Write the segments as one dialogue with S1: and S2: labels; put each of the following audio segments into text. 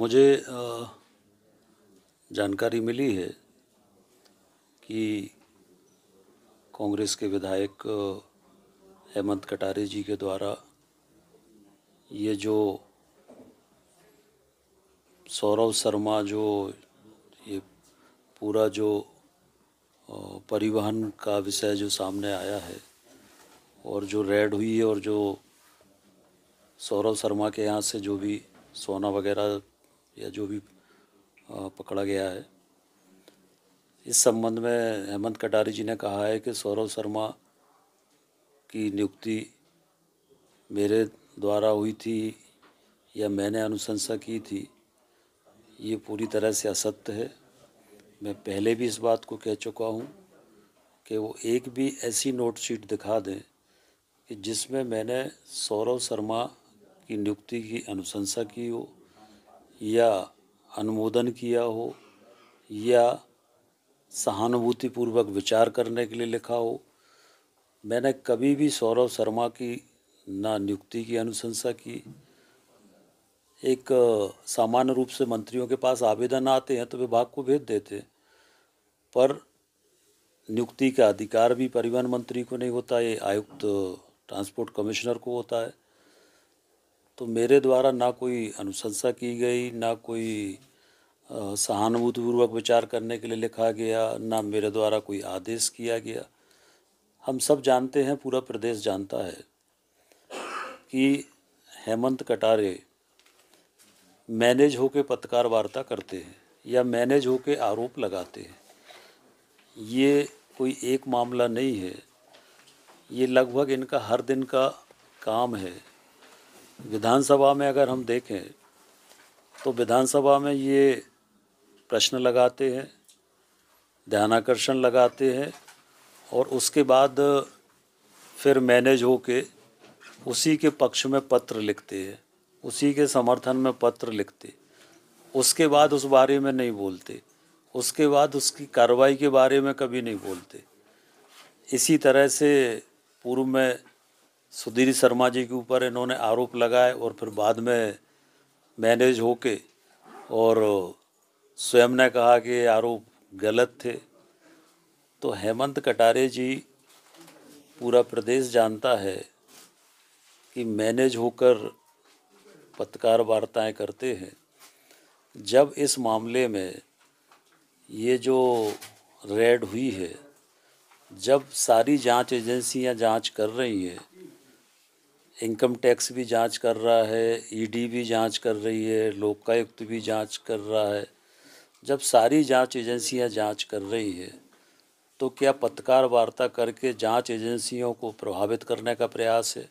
S1: मुझे जानकारी मिली है कि कांग्रेस के विधायक हेमंत कटारे जी के द्वारा ये जो सौरव शर्मा जो ये पूरा जो परिवहन का विषय जो सामने आया है और जो रेड हुई है और जो सौरव शर्मा के यहाँ से जो भी सोना वगैरह या जो भी पकड़ा गया है, इस संबंध में हेमंत कटारे जी ने कहा है कि सौरव शर्मा की नियुक्ति मेरे द्वारा हुई थी या मैंने अनुशंसा की थी, ये पूरी तरह से असत्य है। मैं पहले भी इस बात को कह चुका हूँ कि वो एक भी ऐसी नोट शीट दिखा दें कि जिसमें मैंने सौरव शर्मा की नियुक्ति की अनुशंसा की हो या अनुमोदन किया हो या सहानुभूतिपूर्वक विचार करने के लिए लिखा हो। मैंने कभी भी सौरव शर्मा की ना नियुक्ति की अनुशंसा की। एक सामान्य रूप से मंत्रियों के पास आवेदन आते हैं तो विभाग को भेज देते, पर नियुक्ति का अधिकार भी परिवहन मंत्री को नहीं होता, ये आयुक्त ट्रांसपोर्ट कमिश्नर को होता है। तो मेरे द्वारा ना कोई अनुशंसा की गई, ना कोई सहानुभूतिपूर्वक विचार करने के लिए लिखा गया, ना मेरे द्वारा कोई आदेश किया गया। हम सब जानते हैं, पूरा प्रदेश जानता है कि हेमंत कटारे मैनेज होके पत्रकार वार्ता करते हैं या मैनेज होके आरोप लगाते हैं। ये कोई एक मामला नहीं है, ये लगभग इनका हर दिन का काम है। विधानसभा में अगर हम देखें तो विधानसभा में ये प्रश्न लगाते हैं, ध्यानाकर्षण लगाते हैं और उसके बाद फिर मैनेज होके उसी के पक्ष में पत्र लिखते हैं, उसी के समर्थन में पत्र लिखते, उसके बाद उस बारे में नहीं बोलते, उसके बाद उसकी कार्रवाई के बारे में कभी नहीं बोलते। इसी तरह से पूर्व में सुधीर शर्मा जी के ऊपर इन्होंने आरोप लगाए और फिर बाद में मैनेज होके और स्वयं ने कहा कि आरोप गलत थे। तो हेमंत कटारे जी, पूरा प्रदेश जानता है कि मैनेज होकर पत्रकार वार्ताएं करते हैं। जब इस मामले में ये जो रेड हुई है, जब सारी जांच एजेंसियां जांच कर रही हैं, इनकम टैक्स भी जांच कर रहा है, ईडी भी जांच कर रही है, लोकायुक्त भी जांच कर रहा है, जब सारी जांच एजेंसियां जांच कर रही है तो क्या पत्रकार वार्ता करके जांच एजेंसियों को प्रभावित करने का प्रयास है?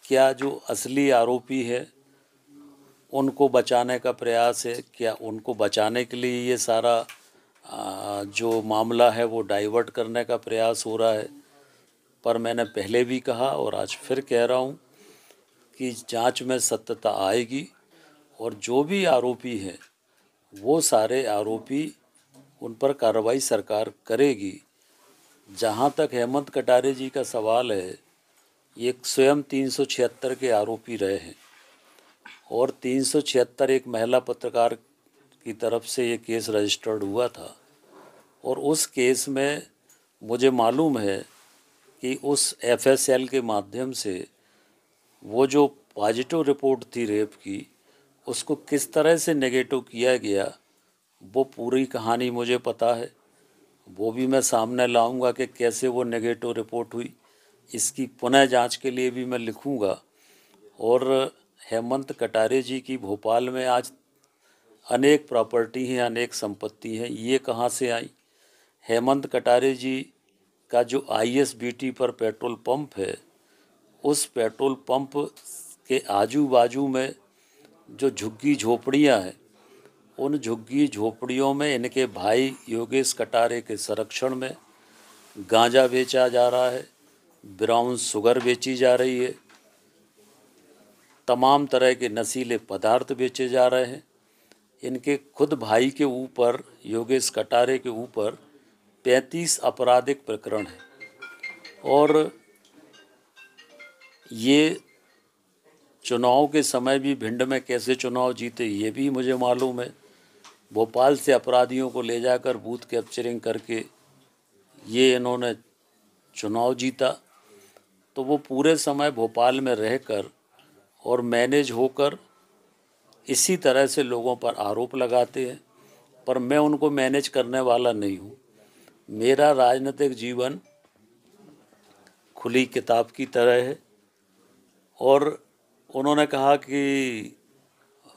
S1: क्या जो असली आरोपी है उनको बचाने का प्रयास है? क्या उनको बचाने के लिए ये सारा जो मामला है वो डाइवर्ट करने का प्रयास हो रहा है? पर मैंने पहले भी कहा और आज फिर कह रहा हूँ कि जांच में सत्यता आएगी और जो भी आरोपी हैं वो सारे आरोपी, उन पर कार्रवाई सरकार करेगी। जहाँ तक हेमंत कटारे जी का सवाल है, ये स्वयं 376 के आरोपी रहे हैं और 376 एक महिला पत्रकार की तरफ से ये केस रजिस्टर्ड हुआ था और उस केस में मुझे मालूम है कि उस एफएसएल के माध्यम से वो जो पॉजिटिव रिपोर्ट थी रेप की, उसको किस तरह से नेगेटिव किया गया, वो पूरी कहानी मुझे पता है। वो भी मैं सामने लाऊंगा कि कैसे वो नेगेटिव रिपोर्ट हुई। इसकी पुनः जांच के लिए भी मैं लिखूंगा। और हेमंत कटारे जी की भोपाल में आज अनेक प्रॉपर्टी हैं, अनेक संपत्ति हैं, ये कहाँ से आई? हेमंत कटारे जी का जो आईएसबीटी पर पेट्रोल पंप है, उस पेट्रोल पंप के आजू बाजू में जो झुग्गी झोपड़ियाँ हैं, उन झुग्गी झोपड़ियों में इनके भाई योगेश कटारे के संरक्षण में गांजा बेचा जा रहा है, ब्राउन शुगर बेची जा रही है, तमाम तरह के नशीले पदार्थ बेचे जा रहे हैं। इनके खुद भाई के ऊपर, योगेश कटारे के ऊपर 35 आपराधिक प्रकरण है और ये चुनाव के समय भी भिंड में कैसे चुनाव जीते ये भी मुझे मालूम है। भोपाल से अपराधियों को ले जाकर बूथ कैप्चरिंग करके ये इन्होंने चुनाव जीता। तो वो पूरे समय भोपाल में रहकर और मैनेज होकर इसी तरह से लोगों पर आरोप लगाते हैं, पर मैं उनको मैनेज करने वाला नहीं हूँ। मेरा राजनीतिक जीवन खुली किताब की तरह है। और उन्होंने कहा कि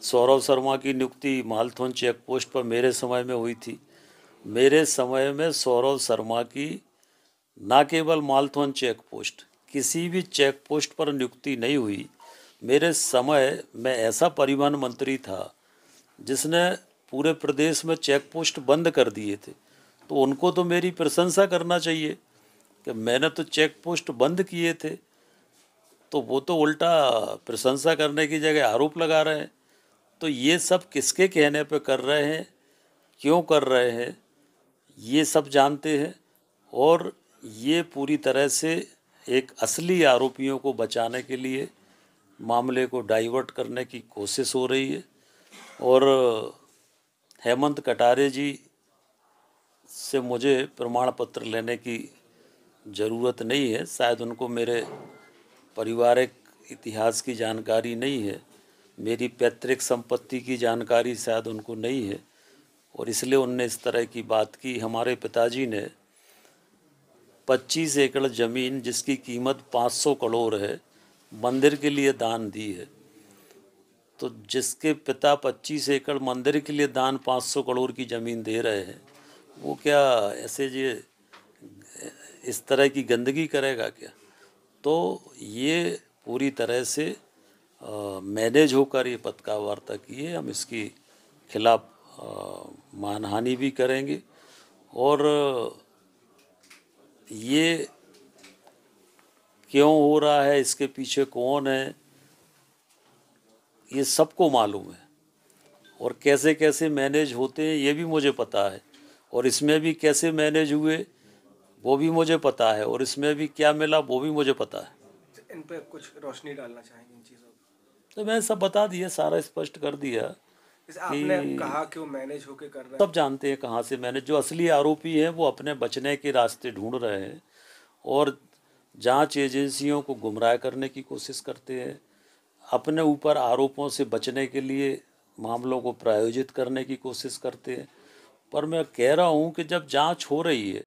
S1: सौरभ शर्मा की नियुक्ति मालथोन चेक पोस्ट पर मेरे समय में हुई थी। मेरे समय में सौरभ शर्मा की न केवल मालथोन चेक पोस्ट, किसी भी चेक पोस्ट पर नियुक्ति नहीं हुई। मेरे समय में ऐसा परिवहन मंत्री था जिसने पूरे प्रदेश में चेक पोस्ट बंद कर दिए थे। तो उनको तो मेरी प्रशंसा करना चाहिए कि मैंने तो चेक पोस्ट बंद किए थे। तो वो तो उल्टा प्रशंसा करने की जगह आरोप लगा रहे हैं। तो ये सब किसके कहने पे कर रहे हैं, क्यों कर रहे हैं, ये सब जानते हैं। और ये पूरी तरह से एक असली आरोपियों को बचाने के लिए मामले को डाइवर्ट करने की कोशिश हो रही है। और हेमंत कटारे जी से मुझे प्रमाण पत्र लेने की ज़रूरत नहीं है। शायद उनको मेरे पारिवारिक इतिहास की जानकारी नहीं है, मेरी पैतृक संपत्ति की जानकारी शायद उनको नहीं है, और इसलिए उनने इस तरह की बात की। हमारे पिताजी ने 25 एकड़ ज़मीन जिसकी कीमत 500 करोड़ है मंदिर के लिए दान दी है। तो जिसके पिता 25 एकड़ मंदिर के लिए दान 500 करोड़ की ज़मीन दे रहे हैं, वो क्या ऐसे ये इस तरह की गंदगी करेगा क्या? तो ये पूरी तरह से मैनेज होकर ये पत्रकार वार्ता की है। हम इसकी खिलाफ मानहानि भी करेंगे। और ये क्यों हो रहा है, इसके पीछे कौन है, ये सबको मालूम है। और कैसे कैसे मैनेज होते हैं ये भी मुझे पता है। और इसमें भी कैसे मैनेज हुए वो भी मुझे पता है। और इसमें भी क्या मिला वो भी मुझे पता है।
S2: इन पे कुछ रोशनी डालना चाहेंगे इन चीज़ों पर?
S1: तो मैंने सब बता दिया, सारा स्पष्ट कर दिया
S2: जैसे आपने
S1: कि
S2: कहा कि वो मैनेज होके कर रहे
S1: सब जानते हैं कहाँ से मैनेज। जो असली आरोपी हैं वो अपने बचने के रास्ते ढूंढ रहे हैं और जांच एजेंसियों को गुमराह करने की कोशिश करते हैं। अपने ऊपर आरोपों से बचने के लिए मामलों को प्रायोजित करने की कोशिश करते हैं। पर मैं कह रहा हूँ कि जब जांच हो रही है